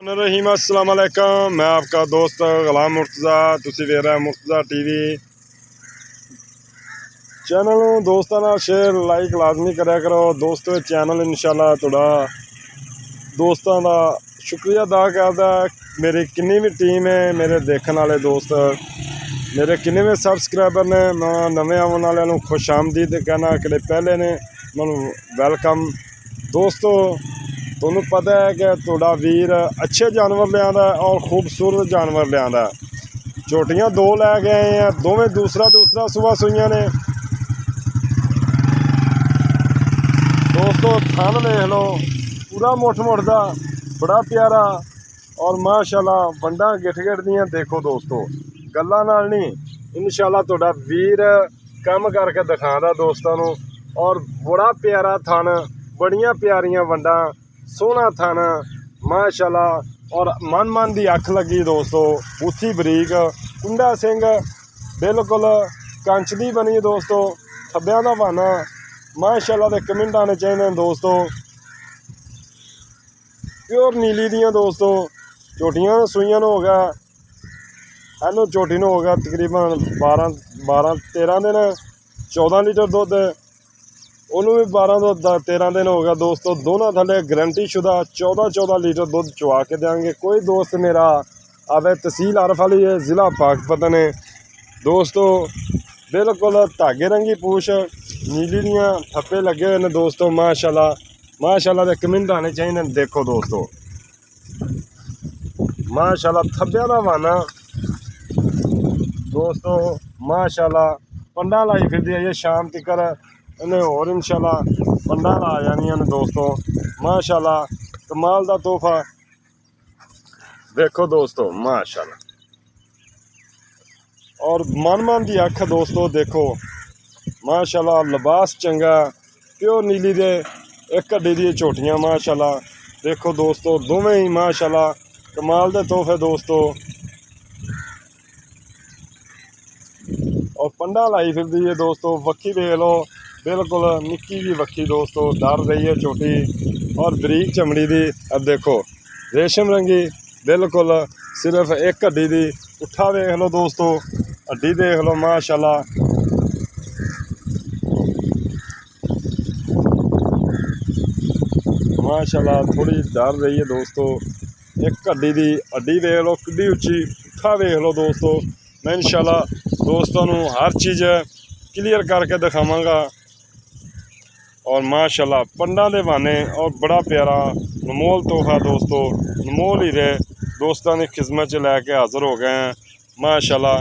रहीम अस्सलाम वालेकुम। मैं आपका दोस्त गुलाम मुर्तज़ा, तुसी वेख रहे मुर्तज़ा टीवी चैनल दोस्तों ना शेयर लाइक लाजमी करा करो दोस्तों। चैनल इंशाल्लाह थोड़ा दोस्तों का शुक्रिया अदा करदा। मेरी किन्नी भी टीम है, मेरे देखने वाले दोस्त, मेरे किन्ने भी सबसक्राइबर ने, मैं नवे आने वाले खुश आमदीद कहना कि पहले ने मैं वैलकम। दोस्तों तुहानू पता है कि थोड़ा वीर अच्छे जानवर लिया और खूबसूरत जानवर लिया। झोटियाँ दो लैके आए हैं, दोवें दूसरा सुबह सुइयां ने। दोस्तों थन देख लो पूरा मुठ का बड़ा प्यारा और माशाल्लाह वंडा गिठ दियाँ देखो दोस्तों। गल्लां नाल नहीं इंशाल्लाह थोड़ा वीर कम करके दिखाता दोस्तों नू। और बड़ा प्यारा थन, बड़ियां प्यारियां वंडा, सोहना थन माशाल्लाह। और मन की अख लगी दोस्तों, बूथी बरीक, कुंडा सिंह बिल्कुल कंच दी बनी दोस्तों। थब्बियां दा बहाना माशाल्लाह दे कमेंट आने चाहिए दोस्तों। प्योर नीली दियाँ दोस्तों झोटियां सूइयां हो गया, एनू झोटी हो गया तकरीबन 12-13 दिन, 14 लीटर दुध, उन्होंने भी 12 तो 13 दिन हो गया दोस्तों। दोनों थले गारंटी शुदा 14 लीटर दुध चुवा के देंगे। कोई दोस्त मेरा आवे तहसील आरफ अली है, ज़िला पाकपतन है दोस्तों। बिल्कुल धागे रंगी पूछ, नीली दियाँ थप्पे लगे हुए हैं दोस्तों माशाल्लाह। माशाल्लाह दे कमेंट आने चाहिए देखो दोस्तों। माशाल्लाह थब्बियां दा वाना दोस्तों माशाल्लाह। पंडा लाई फिर है शाम तक इन्हें और इंशाल्लाह पंडा ला जानियां ने दोस्तों माशाल्लाह। कमाल दा तोहफा देखो दोस्तों माशाल्लाह। और मन की अख दोस्तों देखो माशाल्लाह। लिबास चंगा, प्योर नीली दे एक हड्डी दी झोटियां माशाल्लाह देखो दोस्तों। दोवें ही माशाल्लाह कमाल दे तोहफे दोस्तों। और पंडा लाई फिरदी है दोस्तों, वक्खी देख लो बिल्कुल निक्की जी वक्खी दोस्तों, डर रही है छोटी और बरीक चमड़ी दी। अब देखो रेशम रंगी बिल्कुल, सिर्फ एक हड्डी दी। उठा देख लो दोस्तों, हड्डी देख लो माशाल्लाह। माशाल्लाह थोड़ी डर रही है दोस्तों, एक हड्डी दी। हड्डी देख लो किड्डी उच्ची, उठा देख लो दोस्तों। मैं इंशाल्लाह दोस्तों नू हर चीज़ क्लीयर करके दिखावांगा। और माशाल्लाह पंडा दे बहाने और बड़ा प्यारा नमोल तोहफा दोस्तों, नमोल हीरे दोस्तों की खिदमत च लैके हाज़र हो गए हैं माशाल्लाह।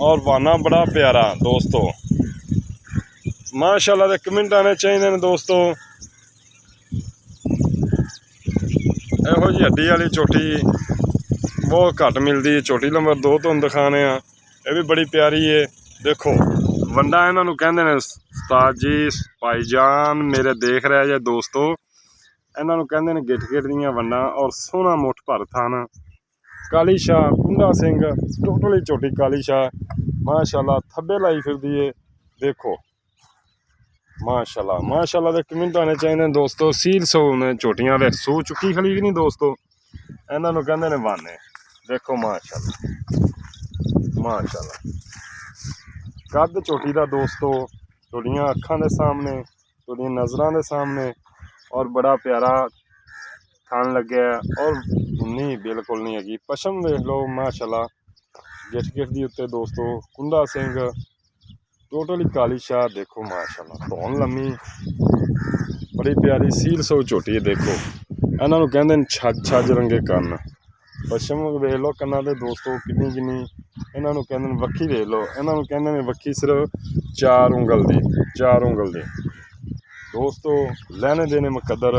और वाना बड़ा प्यारा दोस्तों माशाल्लाह दे कमेंट आने चाहिए दोस्तों। इहो जी हड्डी वाली झोटी बहुत घट मिलती है। झोटी नंबर 2 तुहानू दिखाने ये भी बड़ी प्यारी है देखो। वंडा इन्हों कहते हैं उस्ताद जी भाईजान मेरे देख रहे जे दोस्तों, इन्हों कहते हैं गिठ दियाँ वंडा और सोहना मुठ भर थन। काली शाह कुंडा सिंह टोटली झोटी काली शाह माशाल्लाह। थब्बे लाई फिरदी है देखो माशाल्लाह। माशाल्लाह दे कमेंट आने चाहिए दोस्तों। सील सो ने झोटियां ले सू चुकी खली कि नहीं दोस्तों, इन्हों कहते हैं वाने देखो माशाल्लाह। माशाल्लाह कद झोटी का दोस्तों, थोड़ियाँ अखां दे सामने, थोड़ियाँ नज़रां दे सामने और बड़ा प्यारा थन लगे। और नहीं बिल्कुल नहीं हैगी। पशम देख लो माशाल्लाह, गिठ दी उत्ते दोस्तों। कुंडा सिंह टोटली काली शाह देखो माशाल्लाह। धौन लम्मी बड़ी प्यारी सील सो झोटी है देखो। इन्हों कहते हैं छज रंगे कन। पशम देख लो कन्ना दे दोस्तों किन्नी किन्नी। इन्हों कहते हैं वक्खी देख लो, इन्हों कहते हैं वक्खी सिर्फ 4 उंगल दी दोस्तों। लैने देने मुकद्दर,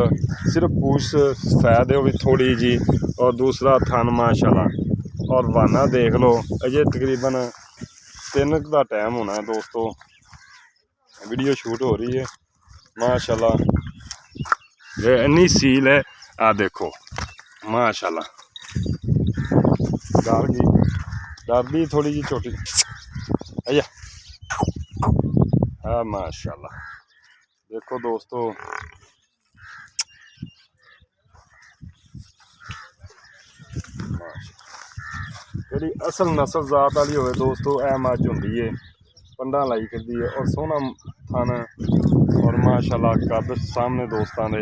सिर्फ पूछ सफेद है वो भी थोड़ी जी, और दूसरा थन माशाल्लाह। और वाना देख लो अजे तकरीबन 3 का टाइम होना है दोस्तों, वीडियो शूट हो रही है माशाल्लाह। ये इन्नी सील है आ देखो माशाल्लाह। डर दी थोड़ी जी छोटी अया हाँ माशाल्लाह देखो दोस्तों। ਜਿਹੜੀ ਅਸਲ ਨਸਲ ਜ਼ਾਤ ਵਾਲੀ ਹੋਵੇ ਦੋਸਤੋ ਇਹ ਮੱਝ ਹੁੰਦੀ ਏ ਪੰਡਾਂ ਲਾਈ ਫਿਰਦੀ ਹੈ ਔਰ ਸੋਹਣਾ ਥਣ ਔਰ ਮਾਸ਼ਾਅੱਲਾ ਕੱਦ ਸਾਹਮਣੇ ਦੋਸਤਾਂ ਦੇ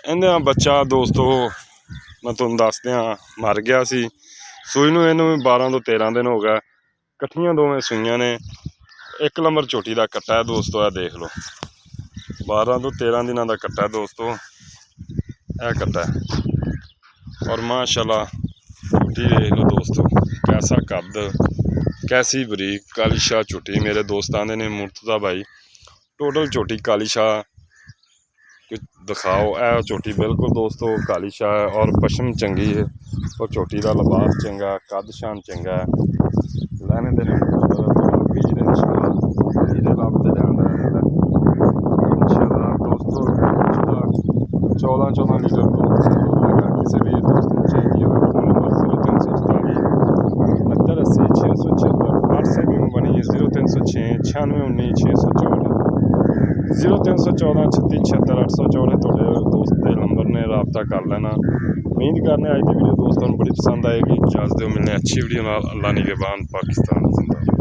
ਇਹਦਾ ਬੱਚਾ ਦੋਸਤੋ ਮੈਂ ਤੁਹਾਨੂੰ ਦੱਸ ਦਿਆਂ ਮਰ ਗਿਆ ਸੀ ਸੂਈ ਨੂੰ ਇਹਨੂੰ ਵੀ 12 ਤੋਂ 13 ਦਿਨ ਹੋ ਗਏ ਇਕੱਠੀਆਂ ਦੋਵੇਂ ਸੂਈਆਂ ਨੇ ਇੱਕ ਨੰਬਰ ਝੋਟੀ ਦਾ ਕੱਟਾ ਹੈ ਦੋਸਤੋ ਇਹ ਦੇਖ ਲਓ 12 ਤੋਂ 13 ਦਿਨਾਂ ਦਾ ਕੱਟਾ ਹੈ ਦੋਸਤੋ ਇਹ ਕੱਟਾ है और माशाल्लाह झूठी देख लो दोस्तों कैसा कद कैसी बरीक काली शाह झूठी मेरे दोस्त आते ने मुर्तजा भाई टोटल झोटी काली शाह कुछ दिखाओ ए झोटी बिल्कुल दोस्तों काली शाह है और पशम चंगी है और झोटी का लिबास चंगा कद शान चंगा है लैने देने बीज दोस्तों 14 लीटर किसी भी दोस्त को चाहिए हो फोन नंबर 0344 69 80 676 व्हाट्सएप भी बनी है 0306 96 19 664 0314 36 76 864 थोड़े दोस्त के नंबर ने रबता कर लेना उम्मीद करने अज की वीडियो दोस्तों बड़ी पसंद आएगी इजाजत दो मिलने अच्छी वीडियो अल्लाह निगहबान पाकिस्तान जिंदाबाद।